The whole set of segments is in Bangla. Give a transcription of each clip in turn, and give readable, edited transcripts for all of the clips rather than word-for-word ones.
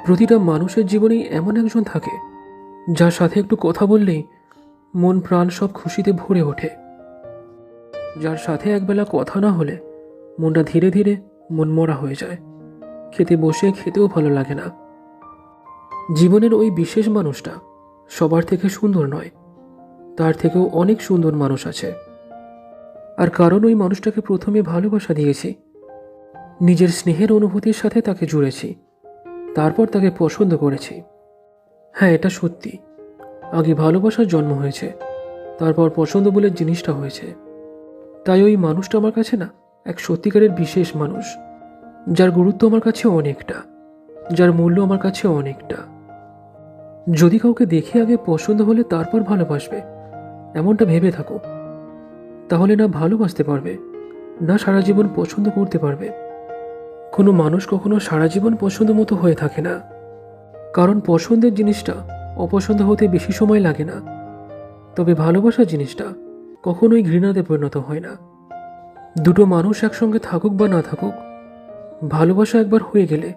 প্রতিটা মানুষের জীবনেই এমন একজন থাকে যার সাথে একটু কথা বললেই মন প্রাণ সব খুশিতে ভরে ওঠে, যার সাথে একবেলা কথা না হলে মনটা ধীরে ধীরে মনমরা হয়ে যায়, খেতে বসে খেতেও ভালো লাগে না। জীবনের ওই বিশেষ মানুষটা সবার থেকে সুন্দর নয়, তার থেকেও অনেক সুন্দর মানুষ আছে। আর কারণ ওই মানুষটাকে প্রথমে ভালোবাসা দিয়েছি, নিজের স্নেহের অনুভূতির সাথে তাকে জুড়েছি, তারপর তাকে পছন্দ করেছি। হ্যাঁ, এটা সত্যি, আগে ভালোবাসার জন্ম হয়েছে, তারপর পছন্দ বলে জিনিসটা হয়েছে। তাই ওই মানুষটা আমার কাছে না এক সত্যিকারের বিশেষ মানুষ, যার গুরুত্ব আমার কাছে অনেকটা, যার মূল্য আমার কাছে অনেকটা। যদি কাউকে দেখে আগে পছন্দ হলে তারপর ভালোবাসবে, এমনটা ভেবে থাকো, তাহলে না ভালোবাসতে পারবে, না সারা জীবন পছন্দ করতে পারবে। কোনো মানুষ কখনো সারা জীবন পছন্দ মতো হয়ে থাকে না, কারণ পছন্দের জিনিসটা অপছন্দ হতে বেশি সময় লাগে না। তবে ভালোবাসার জিনিসটা কখনোই ঘৃণাতে পরিণত হয় না। দুটো মানুষ একসঙ্গে থাকুক বা না থাকুক, ভালোবাসা একবার হয়ে গেলে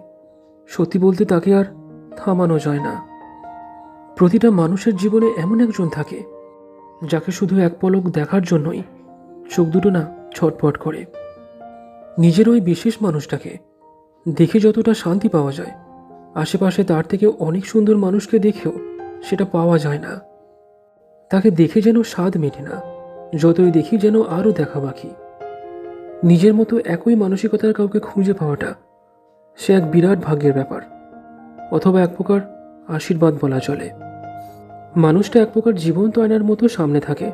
সত্যি বলতে তাকে আর থামানো যায় না। প্রতিটা মানুষের জীবনে এমন একজন থাকে যাকে শুধু এক পলক দেখার জন্যই চোখ দুটো না ছটফট করে। নিজের ওই বিশেষ মানুষটাকে দেখে যতটা শান্তি পাওয়া যায়, আশেপাশে তার থেকে অনেক সুন্দর মানুষকে দেখেও সেটা পাওয়া যায় না। তাকে দেখে যেন স্বাদ মেটে না, যতই দেখি যেন আরও দেখা বাকি। নিজের মতো একই মানসিকতার কাউকে খুঁজে পাওয়াটা সে এক বিরাট ভাগ্যের ব্যাপার, অথবা এক প্রকার আশীর্বাদ বলা চলে। মানুষটা এক প্রকার জীবন্ত আয়নার মতো সামনে থাকে,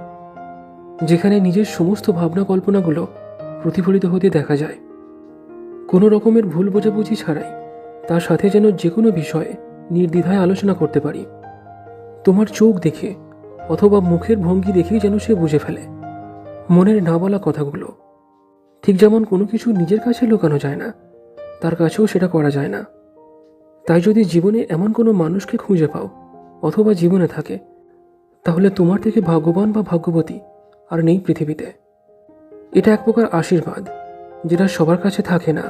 যেখানে নিজের সমস্ত ভাবনা কল্পনাগুলো প্রতিফলিত হতে দেখা যায়। কোনো রকমের ভুল বোঝাবুঝি ছাড়াই তার সাথে যেন যে কোনো বিষয়ে নির্দ্বিধায় আলোচনা করতে পারি। তোমার চোখ দেখে অথবা মুখের ভঙ্গি দেখেই যেন সে বুঝে ফেলে মনের না বলা কথাগুলো। ঠিক যেমন কোনো কিছু নিজের কাছে লুকানো যায় না, তার কাছেও সেটা করা যায় না। তাই যদি জীবনে এমন কোনো মানুষকে খুঁজে পাও অথবা জীবনে থাকে, তাহলে তোমার থেকে ভাগ্যবান বা ভাগ্যবতী আর নেই পৃথিবীতে। এটা এক প্রকার আশীর্বাদ, যেটা সবার কাছে থাকে না।